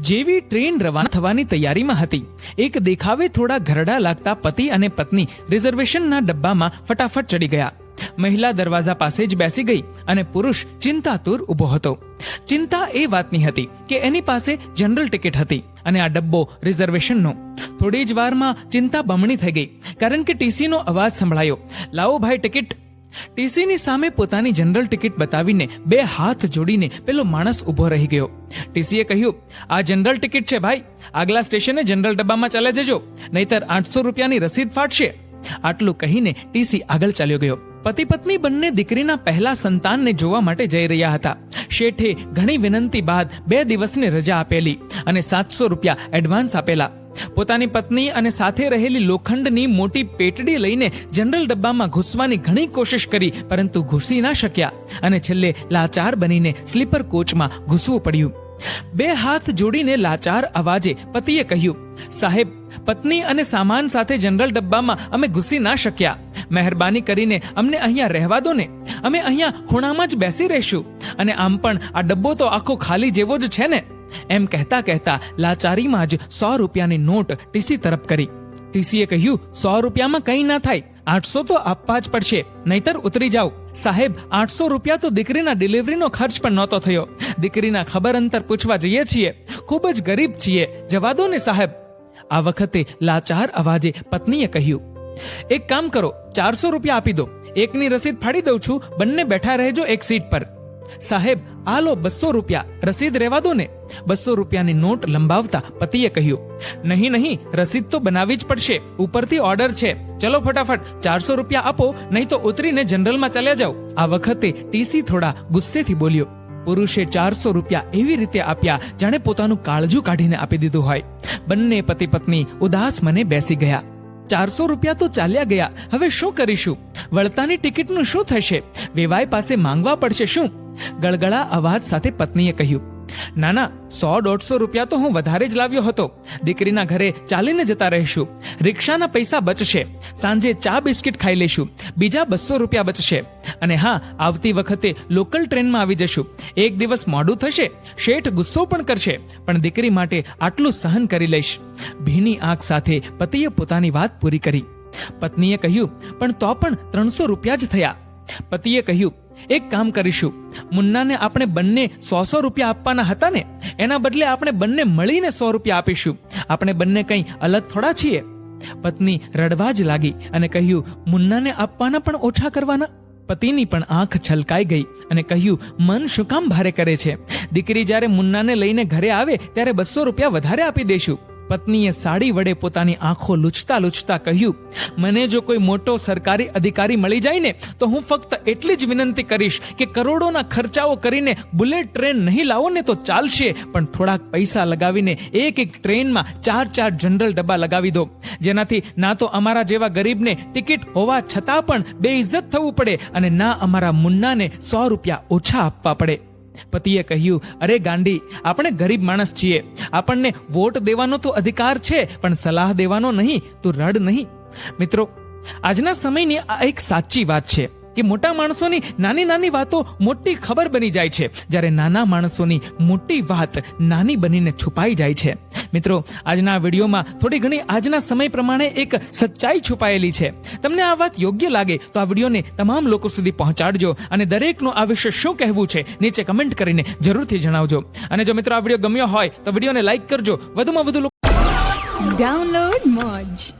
જેવી ટ્રેન રવાના થવાની તૈયારીમાં હતી, એક દેખાવે થોડા ઘરડા લાગતા પતિ અને પત્ની રિઝર્વેશનના ડબ્બામાં ફટાફટ ચડી ગયા. મહિલા દરવાજા પાસે જ બેસી ગઈ અને પુરુષ ચિંતાતુર ઊભો હતો. ચિંતા એ વાતની હતી કે એની પાસે જનરલ ટિકિટ હતી અને આ ડબ્બો રિઝર્વેશનનો. થોડી જ વારમાં ચિંતા બમણી થઈ ગઈ, કારણ કે ટીસીનો અવાજ સંભળાયો, લાવો ભાઈ ટિકિટ. ટીસીની સામે પોતાની જનરલ ટિકિટ બતાવીને બે હાથ જોડીને પેલો માણસ ઊભો રહી ગયો. ટીસીએ કહ્યું, આ જનરલ ટિકિટ છે ભાઈ, આગલા સ્ટેશને જનરલ ડબ્બામાં ચાલે જજો, નહીતર 800 રૂપિયાની રસીદ ફાટશે. આટલું કહીને ટીસી આગળ ચાલ્યો ગયો. પતિ પત્ની બંને દીકરીના પહેલા સંતાનને જોવા માટે જઈ રહ્યા હતા. શેઠે ઘણી વિનંતી બાદ 2 દિવસની રજા આપેલી અને 700 રૂપિયા એડવાન્સ આપેલા. પોતાની પત્ની અને સાથે રહેલી લોખંડની મોટી પેટડી લઈને જનરલ ડબ્બામાં ઘૂસવાની ઘણી કોશિશ કરી, પરંતુ ઘૂસી ના શક્યા અને છેલ્લે લાચાર બનીને સ્લીપર કોચમાં ઘૂસવું પડ્યું. 2 હાથ જોડીને લાચાર અવાજે પતિએ કહ્યું, સાહેબ, પત્ની અને સામાન સાથે જનરલ ડબ્બામાં અમે ઘૂસી ના શક્યા. મહેરબાની કરીને અમને અહીંયા રહેવા દો ને, અમે અહીંયા ખૂણામાં જ બેસી રહીશું, અને આમ પણ આ ડબ્બો તો આખો ખાલી જેવો જ છે ને. એમ કહેતા કહેતા લાચારીમાં જ 100 રૂપિયાની નોટ ટીસી તરફ કરી. ટીસીએ કહ્યું, 100 રૂપિયામાં કંઈ ના થાય, 800 તો આપવા જ પડશે, નહીતર ઉતરી જાઓ. સાહેબ, 800 રૂપિયા તો દીકરીના ડિલિવરીનો ખર્ચ પણ નહોતો થયો. દીકરીના ખબર અંતર પૂછવા જઈએ છીએ, ખૂબ જ ગરીબ છીએ, જવા દો ને સાહેબ. આ વખતે લાચાર અવાજે પત્નીએ કહ્યું, એક કામ કરો, 400 રૂપિયા આપી દો, એકની રસીદ ફાડી દઉં છું, બંને બેઠા રહેજો એક સીટ પર. સાહેબ, આ લો 200 રૂપિયા, રસીદ રહેવા દો ને. 200 રૂપિયાની નોટ લંબાવતા પતિએ કહ્યું, નહીં, રસીદ તો બનાવી જ પડશે, ઉપરથી ઓર્ડર છે, ચલો ફટાફટ 400 રૂપિયા આપો, નહીં તો ઉતરીને જનરલમાં ચાલ્યા જાઓ. આ વખતે ટીસી થોડા ગુસ્સેથી બોલ્યો. પુરુષે 400 રૂપિયા એવી રીતે આપ્યા જાણે પોતાનું કાળજું કાઢીને આપી દીધું હોય. બંને પતિ પત્ની ઉદાસ મને બેસી ગયા. 400 રૂપિયા તો ચાલ્યા ગયા, હવે શું કરીશું? વળતાની ટિકિટનું શું થશે? વેવાઈ પાસે માંગવા પડશે શું? ગળગળા અવાજ સાથે પત્નીએ કહ્યું, ના, 100-150 રૂપિયા તો હું વધારે જ લાવ્યો હતો. દીકરીના ઘરે ચાલીને જતા રહીશું, રિક્ષાના પૈસા બચશે, સાંજે ચા બિસ્કિટ ખાઈ લેશું, બીજા 200 રૂપિયા બચશે. અને હા, આવતી વખતે લોકલ ટ્રેનમાં આવી જશું. એક દિવસ મોડું થશે, શેઠ ગુસ્સો પણ કરશે, પણ દીકરી માટે આટલું સહન કરી લઈશ. ભીની આંખ સાથે પતિએ પોતાની વાત પૂરી કરી. પત્નીએ કહ્યું, પણ તો પણ 300 રૂપિયા જ થયા. પતિએ કહ્યું, એક કામ કરીશું, મુન્નાને આપણે બંને 100 રૂપિયા આપવાના હતા ને, એના બદલે આપણે બંને મળીને 100 રૂપિયા આપીશું. આપણે બંને કંઈ અલગ થોડા છીએ. પત્ની રડવા જ લાગી અને કહ્યું, મુન્નાને આપવાના પણ ઓછા કરવાના? પતિની પણ આંખ છલકાઈ ગઈ અને કહ્યું, મન શું કામ ભારે કરે છે? દીકરી જ્યારે મુન્નાને લઈને ઘરે આવે ત્યારે 200 રૂપિયા વધારે આપી દેશું. પત્નીએ સાડી વડે પોતાની આંખો લૂછતા લૂછતા કહ્યું, મને જો કોઈ મોટો સરકારી અધિકારી મળી જાય ને, તો હું ફક્ત એટલી જ વિનંતી કરીશ કે કરોડોના ખર્ચાઓ કરીને બુલેટ ટ્રેન નહીં લાવો ને તો ચાલશે, પણ થોડાક પૈસા લગાવીને એક ટ્રેનમાં 4 જનરલ ડબ્બા લગાવી દો, જેનાથી ના તો અમારા જેવા ગરીબને ટિકિટ હોવા છતાં પણ બેઇજ્જત થવું પડે અને ના અમારા મુન્નાને 100 રૂપિયા ઓછા આપવા પડે. પતિએ કહ્યું, અરે ગાંડી, આપણે ગરીબ માણસ છીએ, આપણને વોટ દેવાનો તો અધિકાર છે, પણ સલાહ દેવાનો નહીં. તું રડ નહીં. મિત્રો, આજના સમયની આ એક સાચી વાત છે કે મોટા માણસોની નાની નાની વાતો મોટી ખબર બની જાય છે, જ્યારે નાના માણસોની મોટી વાત નાની બનીને છુપાઈ જાય છે. મિત્રો, આજના વિડીયોમાં થોડી ઘણી આજના સમય પ્રમાણે એક સચ્ચાઈ છુપાયેલી છે. તમને આ વાત યોગ્ય લાગે તો આ વિડીયોને તમામ લોકો સુધી પહોંચાડજો અને દરેકનું આ વિશે શું કહેવું છે નીચે કમેન્ટ કરીને જરૂરથી જણાવજો. અને જો મિત્રો આ વિડીયો ગમ્યો હોય તો વિડીયોને લાઈક કરજો, વધુમાં વધુ લોકો ડાઉનલોડ મોજ.